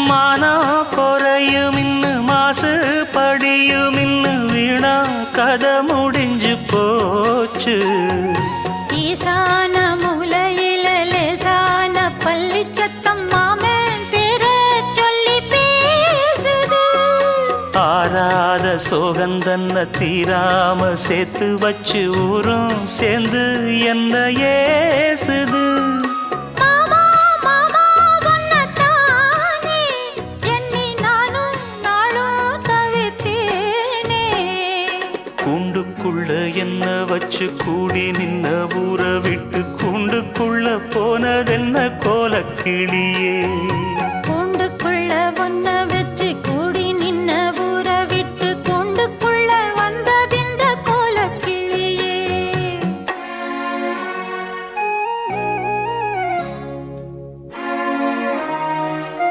மானா குறையும் இன்னு மாசு படியும் இன்னு வீணா கதை முடிஞ்சு போச்சு. ஈசான மூலையில லேசான பள்ளி சத்தம் மாமன் பேர சொல்லி பேசுது. ஆறாத சோகந்தன்ன தீராம சேர்த்து வச்சு ஊரும் சேர்ந்து என்ன ஏசுது. மாமா மாமா உன்னத்தானே எண்ணி நானும் நாளும் தவித்தேனே. கூண்டுக்குள்ள என்ன வச்சு கூடி நின்ன ஊற விட்டு கூண்டுக்குள்ள போனதென்ன கோலக்கிளி.